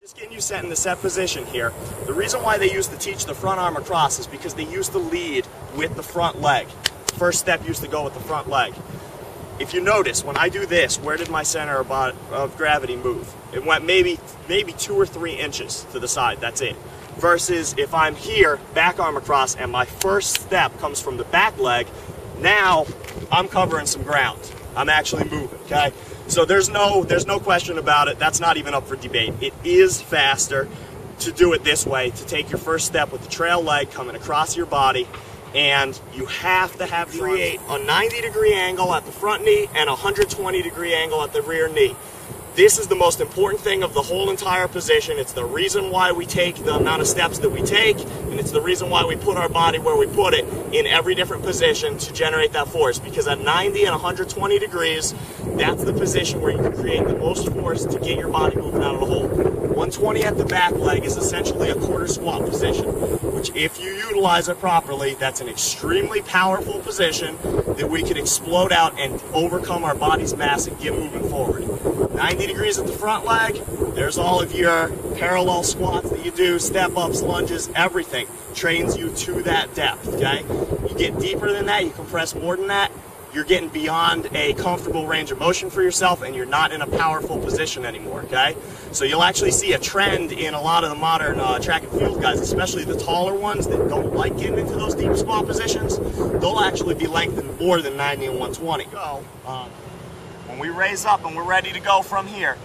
Just getting you set in the set position here. The reason why they used to teach the front arm across is because they used to lead with the front leg. First step used to go with the front leg. If you notice, when I do this, where did my center of gravity move? It went maybe 2 or 3 inches to the side, that's it. Versus if I'm here, back arm across, and my first step comes from the back leg, now I'm covering some ground. I'm actually moving, okay? So there's no question about it. That's not even up for debate. It is faster to do it this way, to take your first step with the trail leg coming across your body, and you have to create a 90-degree angle at the front knee and a 120-degree angle at the rear knee. This is the most important thing of the whole entire position. It's the reason why we take the amount of steps that we take, and it's the reason why we put our body where we put it in every different position to generate that force. Because at 90 and 120 degrees, that's the position where you can create the most force to get your body moving out of the hole. 120 at the back leg is essentially a quarter squat position, which if you utilize it properly, that's an extremely powerful position that we can explode out and overcome our body's mass and get moving forward. 90 degrees at the front leg, there's all of your parallel squats that you do, step-ups, lunges, everything trains you to that depth, okay? You get deeper than that, you compress more than that, you're getting beyond a comfortable range of motion for yourself, and you're not in a powerful position anymore, okay? So you'll actually see a trend in a lot of the modern track and field guys, especially the taller ones that don't like getting into those deep squat positions. They'll actually be lengthened more than 90 and 120. So, when we raise up and we're ready to go from here,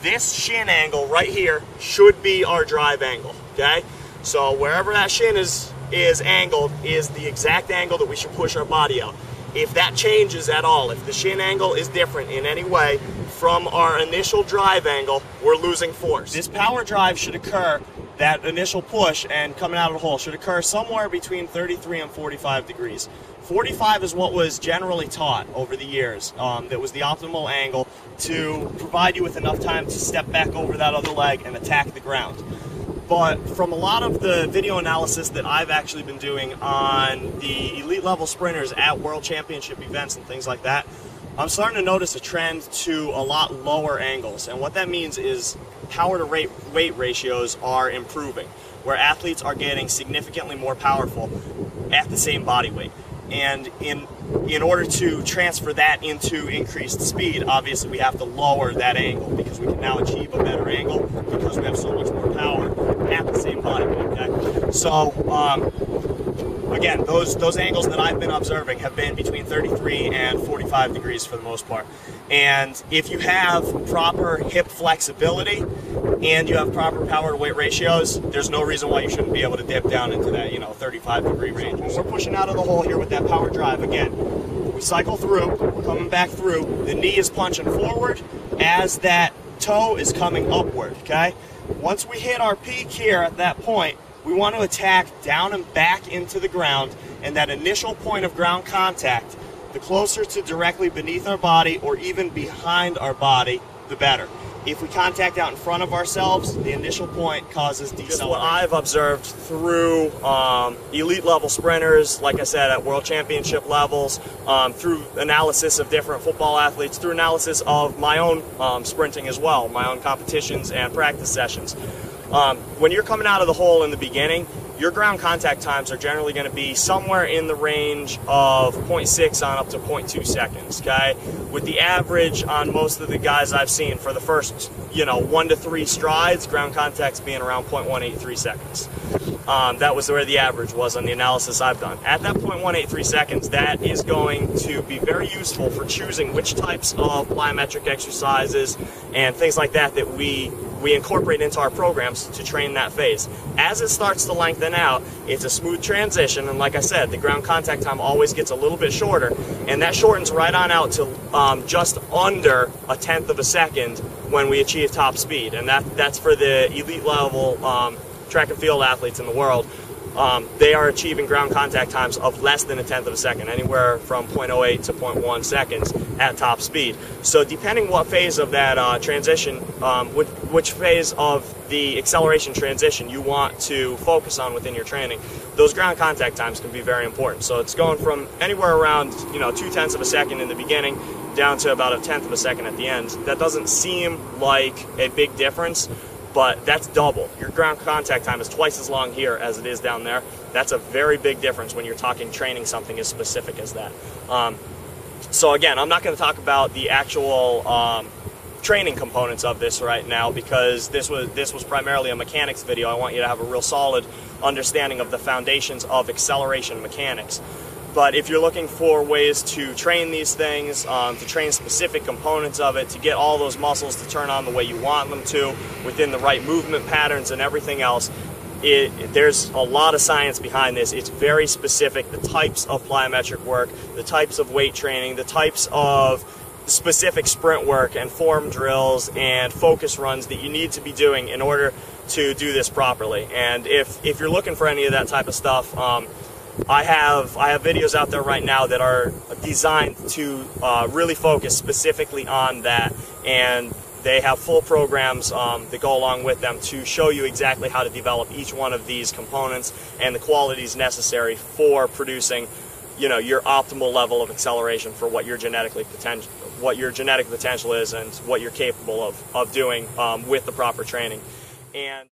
this shin angle right here should be our drive angle, okay? So wherever that shin is angled is the exact angle that we should push our body out. If that changes at all, if the shin angle is different in any way from our initial drive angle, we're losing force. This power drive should occur, that initial push and coming out of the hole should occur somewhere between 33 and 45 degrees. 45 is what was generally taught over the years. That was the optimal angle to provide you with enough time to step back over that other leg and attack the ground. But from a lot of the video analysis that I've actually been doing on the elite level sprinters at world championship events and things like that, I'm starting to notice a trend to a lot lower angles. And what that means is power to weight ratios are improving, where athletes are getting significantly more powerful at the same body weight. And in order to transfer that into increased speed, obviously we have to lower that angle, because we can now achieve a better angle because we have so much more power at the same body weight, okay? So, again, those angles that I've been observing have been between 33 and 45 degrees for the most part. And if you have proper hip flexibility and you have proper power to weight ratios, there's no reason why you shouldn't be able to dip down into that, 35-degree range. When we're pushing out of the hole here with that power drive, again, we cycle through, we're coming back through, the knee is punching forward as that toe is coming upward, okay? Once we hit our peak here at that point, we want to attack down and back into the ground, and that initial point of ground contact, the closer to directly beneath our body or even behind our body, the better. If we contact out in front of ourselves, the initial point causes deceleration. Just what I've observed through elite level sprinters, like I said, at world championship levels, through analysis of different football athletes, through analysis of my own sprinting as well, my own competitions and practice sessions. When you're coming out of the hole in the beginning, your ground contact times are generally going to be somewhere in the range of 0.6 on up to 0.2 seconds, okay? With the average on most of the guys I've seen for the first, 1 to 3 strides, ground contacts being around 0.183 seconds. That was where the average was on the analysis I've done. At that 0.183 seconds, that is going to be very useful for choosing which types of plyometric exercises and things like that that we incorporate into our programs to train that phase. As it starts to lengthen out, it's a smooth transition, and like I said, the ground contact time always gets a little bit shorter, and that shortens right on out to just under 1/10 of a second when we achieve top speed, and that's for the elite level track and field athletes in the world. They are achieving ground contact times of less than 1/10 of a second, anywhere from 0.08 to 0.1 seconds at top speed. So depending what phase of that transition, which phase of the acceleration transition you want to focus on within your training, those ground contact times can be very important. So it's going from anywhere around 0.2 of a second in the beginning down to about 1/10 of a second at the end. That doesn't seem like a big difference, but that's double. Your ground contact time is twice as long here as it is down there. That's a very big difference when you're talking training something as specific as that. So again, I'm not going to talk about the actual training components of this right now, because this was primarily a mechanics video. I want you to have a real solid understanding of the foundations of acceleration mechanics. But if you're looking for ways to train these things, to train specific components of it, to get all those muscles to turn on the way you want them to, within the right movement patterns and everything else, there's a lot of science behind this. It's very specific. The types of plyometric work, the types of weight training, the types of specific sprint work and form drills and focus runs that you need to be doing in order to do this properly. And if you're looking for any of that type of stuff, I have videos out there right now that are designed to really focus specifically on that, and they have full programs that go along with them to show you exactly how to develop each one of these components and the qualities necessary for producing, you know, your optimal level of acceleration for what your genetic potential is and what you're capable of doing with the proper training. And